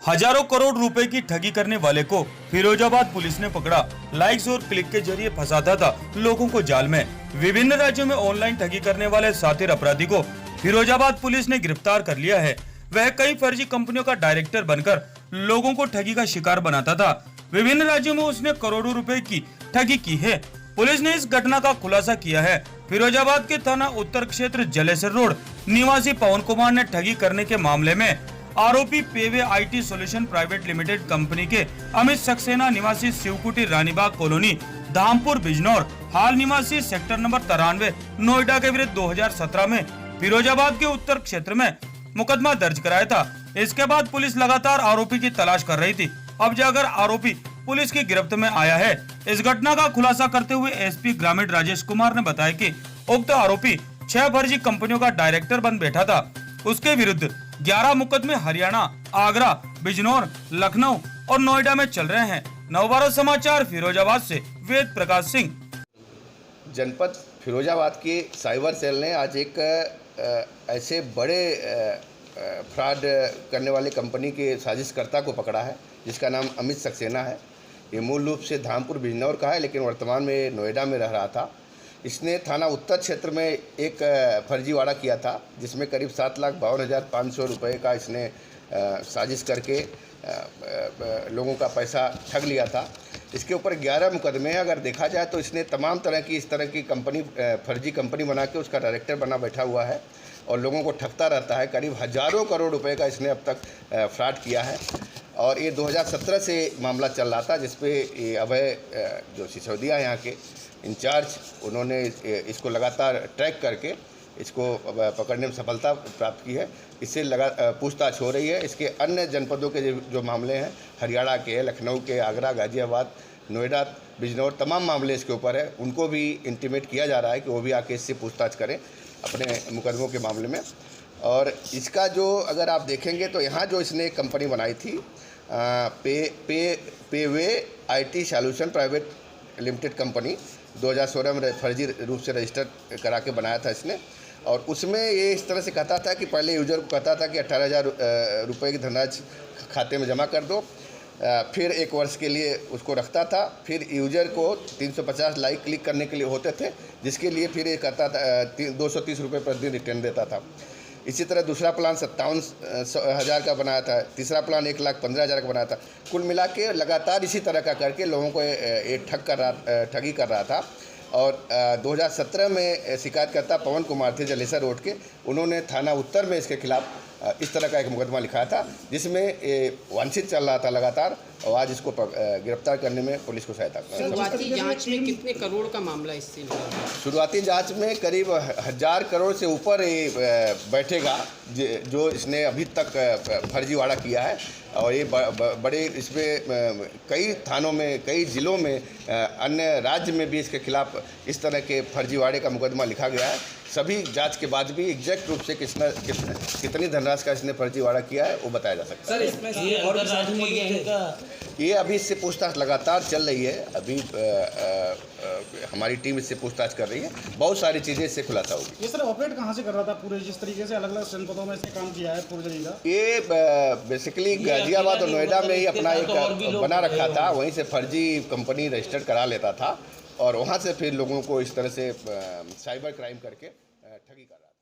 हजारों करोड़ रुपए की ठगी करने वाले को फिरोजाबाद पुलिस ने पकड़ा। लाइक्स और क्लिक के जरिए फंसाता था लोगों को जाल में। विभिन्न राज्यों में ऑनलाइन ठगी करने वाले शातिर अपराधी को फिरोजाबाद पुलिस ने गिरफ्तार कर लिया है। वह कई फर्जी कंपनियों का डायरेक्टर बनकर लोगों को ठगी का शिकार बनाता था। विभिन्न राज्यों में उसने करोड़ों रुपए की ठगी की है। पुलिस ने इस घटना का खुलासा किया है। फिरोजाबाद के थाना उत्तर क्षेत्र जलेसर रोड निवासी पवन कुमार ने ठगी करने के मामले में आरोपी पेवे IT solution private limited company के अमित सक्सेना निवासी शिवकुटी रानीबाग कॉलोनी धामपुर बिजनौर हाल निवासी सेक्टर नंबर 93 नोएडा के विरुद्ध 2017 में फिरोजाबाद के उत्तर क्षेत्र में मुकदमा दर्ज कराया था। इसके बाद पुलिस लगातार आरोपी की तलाश कर रही थी। अब जाकर आरोपी पुलिस की गिरफ्त में आया है। इस घटना का खुलासा करते हुए एसपी ग्रामीण राजेश कुमार ने बताया कि उक्त आरोपी 6 फर्जी कंपनियों का डायरेक्टर बन बैठा था। उसके विरुद्ध 11 मुकदमे हरियाणा, आगरा, बिजनौर, लखनऊ और नोएडा में चल रहे हैं। नवभारत समाचार फिरोजाबाद से वेद प्रकाश सिंह। जनपद फिरोजाबाद के साइबर सेल ने आज एक ऐसे बड़े फ्रॉड करने वाले कंपनी के साजिशकर्ता को पकड़ा है, जिसका नाम अमित सक्सेना है। ये मूल रूप से धामपुर बिजनौर का है, लेकिन वर्तमान में नोएडा में रह रहा था। इसने थाना उत्तर क्षेत्र में एक फर्जीवाड़ा किया था, जिसमें करीब 7,52,500 रुपये का इसने साजिश करके लोगों का पैसा ठग लिया था। इसके ऊपर 11 मुकदमे हैं। अगर देखा जाए तो इसने तमाम तरह की इस तरह की कंपनी फर्जी कंपनी बना के उसका डायरेक्टर बना बैठा हुआ है और लोगों को ठगता रहता है। करीब हजारों करोड़ रुपए का इसने अब तक फ्रॉड किया है और ये 2017 से मामला चल रहा था, जिसपे ये अभय जो सिसोदिया यहाँ के इंचार्ज, उन्होंने इसको लगातार ट्रैक करके इसको पकड़ने में सफलता प्राप्त की है। इससे पूछताछ हो रही है। इसके अन्य जनपदों के जो मामले हैं, हरियाणा के, लखनऊ के, आगरा, गाजियाबाद, नोएडा, बिजनौर, तमाम मामले इसके ऊपर है। उनको भी इंटीमेट किया जा रहा है कि वो भी आके इससे पूछताछ करें अपने मुकदमों के मामले में। और इसका जो अगर आप देखेंगे तो यहाँ जो इसने एक कंपनी बनाई थी पेवे IT solution private limited company, 2016 में फर्जी रूप से रजिस्टर करा के बनाया था इसने। और उसमें ये इस तरह से कहता था कि पहले यूज़र को कहता था कि 18,000 रुपये की धनराशि खाते में जमा कर दो, फिर 1 वर्ष के लिए उसको रखता था। फिर यूज़र को 350 लाइक क्लिक करने के लिए होते थे, जिसके लिए फिर ये कहता था 230 रुपये प्रति दिन रिटर्न देता था। इसी तरह दूसरा प्लान 57,000 का बनाया था, तीसरा प्लान 1,15,000 का बनाया था। कुल मिला के लगातार इसी तरह का करके लोगों को ये ठगी कर रहा था। और 2017 में शिकायतकर्ता पवन कुमार थे जलेसर रोड के, उन्होंने थाना उत्तर में इसके खिलाफ इस तरह का एक मुकदमा लिखा था, जिसमें ये वांछित चल रहा था लगातार। और आज इसको गिरफ्तार करने में पुलिस को सहायता कर। शुरुआती जांच में कितने करोड़ का मामला इससे मिला? शुरुआती जांच में करीब 1,000 करोड़ से ऊपर ये बैठेगा, जो इसने अभी तक फर्जीवाड़ा किया है। और ये बड़े इसमें कई थानों में, कई ज़िलों में, अन्य राज्य में भी इसके खिलाफ इस तरह के फर्जीवाड़े का मुकदमा लिखा गया है। सभी जांच के बाद भी एग्जैक्ट रूप से कितनी धनराशि का इसने फर्जीवाड़ा किया है वो बताया जा सकता है। सर, इसमें ये और ये अभी इससे पूछताछ लगातार चल रही है। अभी हमारी टीम इससे पूछताछ कर रही है। बहुत सारी चीज़ें इससे खुलासा होगी। ये सर ऑपरेट कहाँ से कर रहा था पूरे, जिस तरीके से अलग अलग जनपदों में इसने काम किया है पूरे तरीका? ये बेसिकली गाजियाबाद और नोएडा में ही अपना एक बना रखा था, वहीं से फर्जी कंपनी रजिस्टर्ड करा लेता था और वहाँ से फिर लोगों को इस तरह से साइबर क्राइम करके ठगी कर रहा था।